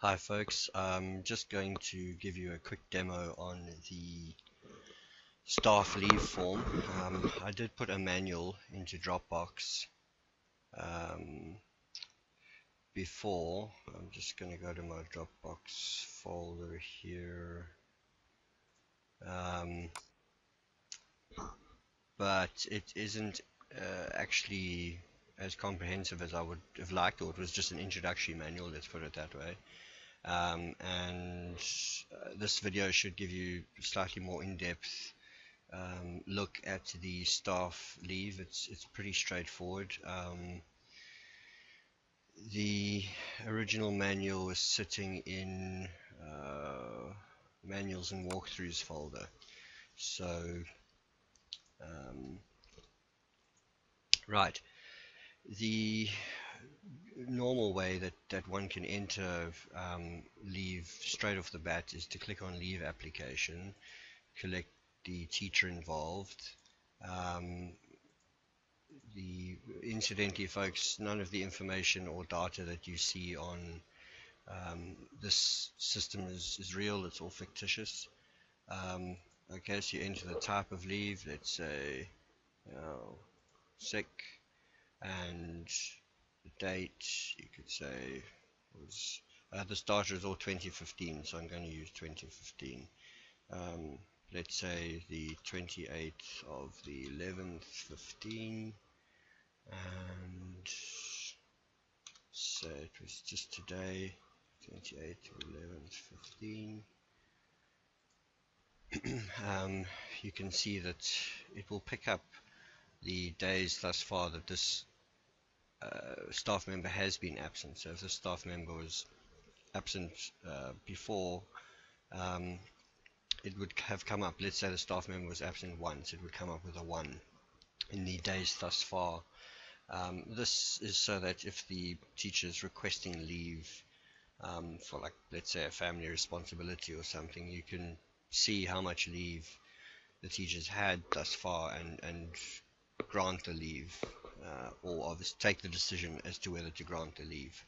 Hi folks, I'm just going to give you a quick demo on the staff leave form. I did put a manual into Dropbox before. I'm just going to go to my Dropbox folder here, um, but it isn't actually as comprehensive as I would have liked, or it was just an introductory manual, let's put it that way. And this video should give you slightly more in-depth look at the staff leave. It's pretty straightforward. The original manual is sitting in manuals and walkthroughs folder. So right, the normal way that one can enter leave straight off the bat is to click on leave application, select the teacher involved. Incidentally, folks, none of the information or data that you see on this system is real. It's all fictitious. Okay, so you enter the type of leave. Let's say sick, and the date. You could say was the starter is all 2015, so I'm going to use 2015. Let's say the 28th of the 11th, 15. And so it was just today, 28th to 11th, 15. You can see that it will pick up the days thus far that this staff member has been absent. So if the staff member was absent before, it would have come up. Let's say the staff member was absent once, it would come up with a 1 in the days thus far. This is so that if the teacher is requesting leave for, like, let's say a family responsibility or something, you can see how much leave the teacher's had thus far and grant the leave, or obviously take the decision as to whether to grant the leave.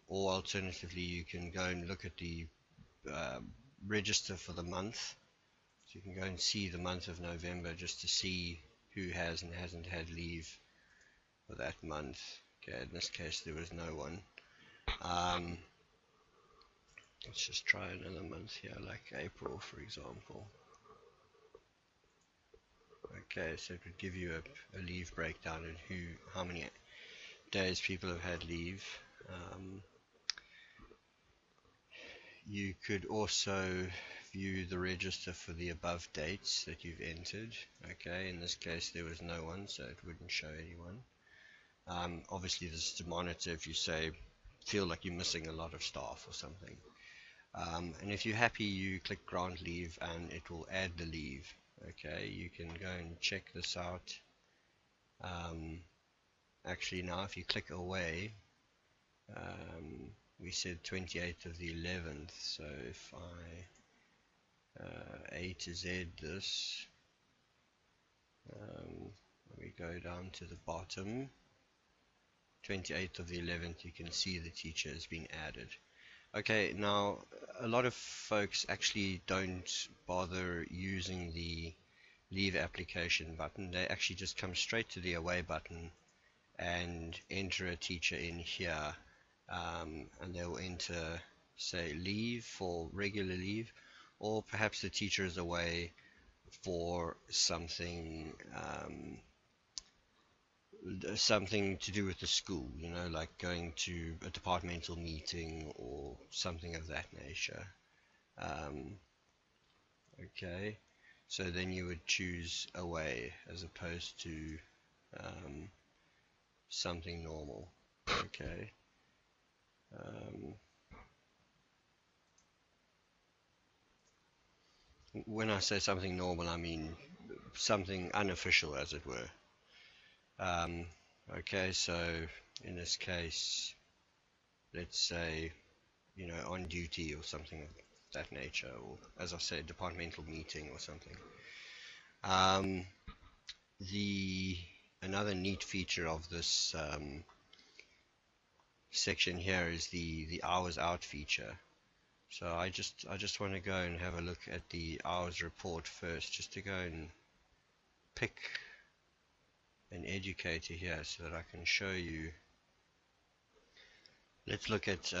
Or alternatively, you can go and look at the register for the month. So you can go and see the month of November just to see who has and hasn't had leave for that month. Okay, in this case there was no one. Let's just try another month here, like April, for example. Okay, so it would give you a leave breakdown and how many days people have had leave. You could also view the register for the above dates that you've entered. Okay, in this case there was no one, so it wouldn't show anyone. Obviously this is to monitor if you feel like you're missing a lot of staff or something. And if you're happy, you click grant leave and it will add the leave. Okay, you can go and check this out. Actually, now if you click away, we said 28th of the 11th, so if I A to Z this, we go down to the bottom, 28th of the 11th, you can see the teacher has been added. Okay, now a lot of folks actually don't bother using the leave application button. They actually just come straight to the away button and enter a teacher in here, and they will enter, say, leave for regular leave, or perhaps the teacher is away for something something to do with the school, you know, like going to a departmental meeting or something of that nature. Okay, so then you would choose away as opposed to something normal. Okay. When I say something normal, I mean something unofficial, as it were. Okay, so in this case, let's say, you know, on duty or something of that nature, or as I said, departmental meeting or something. Another neat feature of this section here is the hours out feature. So I just want to go and have a look at the hours report first, just to go and pick an educator here so that I can show you. Let's look at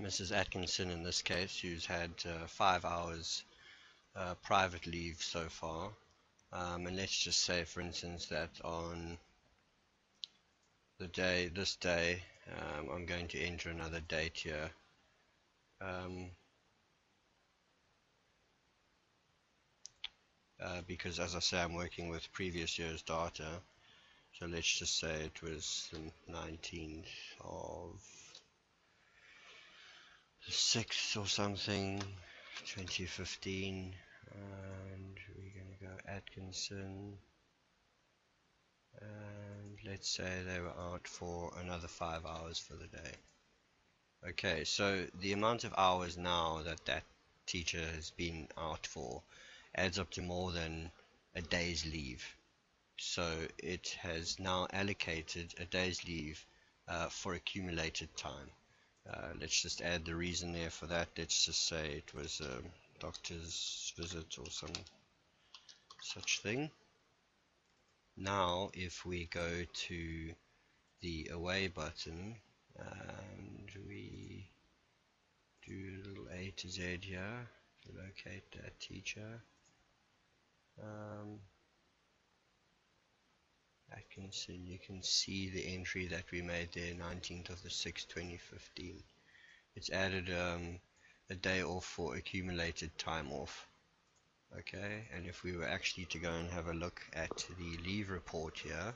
Mrs. Atkinson in this case, who's had 5 hours private leave so far. And let's just say, for instance, that on this day, I'm going to enter another date here. Because, as I say, I'm working with previous year's data. So let's just say it was the 19th of the 6th or something, 2015. And we're going to go Atkinson. And let's say they were out for another 5 hours for the day. Okay, so the amount of hours now that teacher has been out for adds up to more than a day's leave. So it has now allocated a day's leave for accumulated time. Let's just add the reason there for that. Let's just say it was a doctor's visit or some such thing. Now if we go to the away button and we do a little A to Z here to locate that teacher, Atkinson, you can see the entry that we made there, 19th of the 6th, 2015. It's added a day off for accumulated time off. Okay, and if we were actually to go and have a look at the leave report here,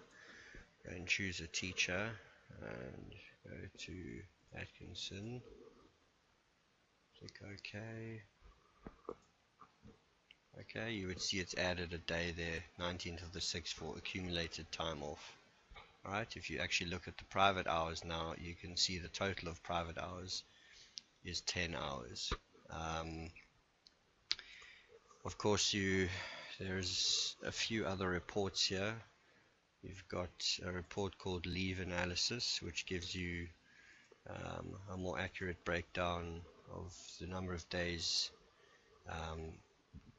go and choose a teacher and go to Atkinson, click OK. Okay, you would see it's added a day there, 19th of the 6th, for accumulated time off. Alright, if you actually look at the private hours now, you can see the total of private hours is 10 hours. Of course, there's a few other reports here. You've got a report called Leave Analysis, which gives you a more accurate breakdown of the number of days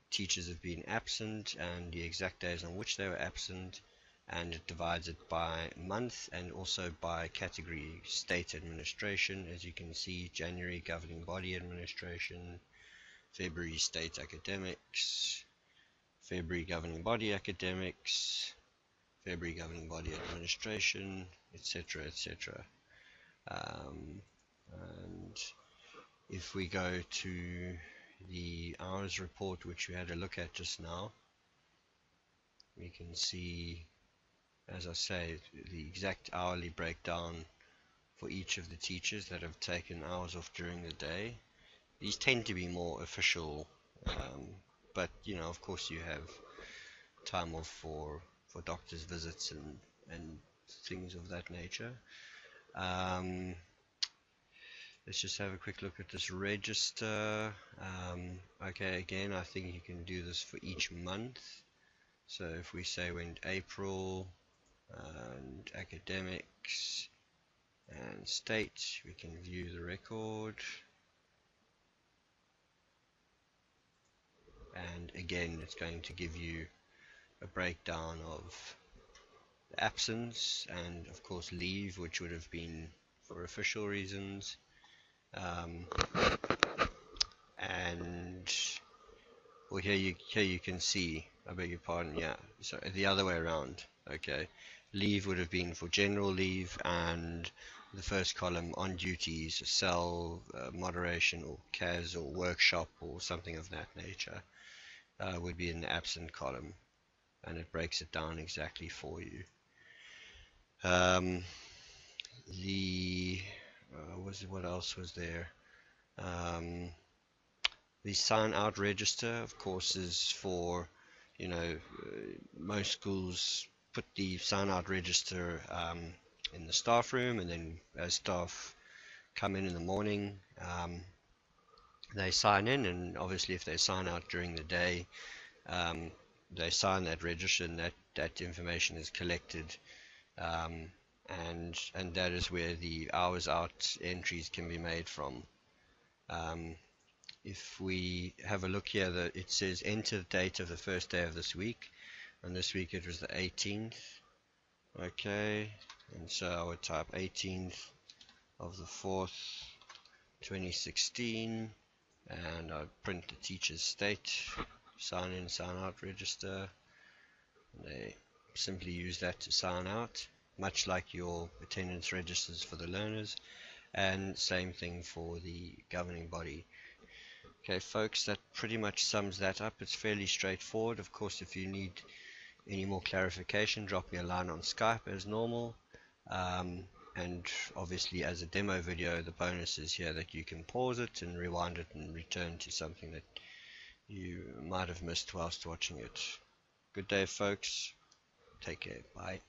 teachers have been absent and the exact days on which they were absent, and it divides it by month and also by category: state administration, as you can see, January governing body administration, February state academics, February governing body academics, February governing body administration, etc., etc. And if we go to the hours report, which we had a look at just now, we can see, as I say, the exact hourly breakdown for each of the teachers that have taken hours off during the day. These tend to be more official, but of course you have time off for doctor's visits and things of that nature. Let's just have a quick look at this register. Okay, again, I think you can do this for each month. So if we say went April and academics and state, we can view the record. And again, it's going to give you a breakdown of the absence and, of course, leave, which would have been for official reasons. And well, here you can see, I beg your pardon, yeah, so the other way around. Okay, leave would have been for general leave, and the first column on duties, cell moderation or CAS or workshop or something of that nature would be in the absent column, and it breaks it down exactly for you. What else was there? The sign out register, of course, is for, most schools put the sign out register in the staff room, and then as staff come in the morning, they sign in, and obviously if they sign out during the day, they sign that register, and that information is collected and that is where the hours out entries can be made from. If we have a look here, that it says enter the date of the first day of this week, and this week it was the 18th. Okay, and so I would type 18th of the 4th 2016, and I'd print the teacher's state, sign in, sign out, register. They simply use that to sign out, much like your attendance registers for the learners, and same thing for the governing body. Okay folks, that pretty much sums that up. It's fairly straightforward. Of course, if you need any more clarification, drop me a line on Skype as normal. And obviously, as a demo video, the bonus is here that you can pause it and rewind it and return to something that you might have missed whilst watching it. Good day folks, take care, bye.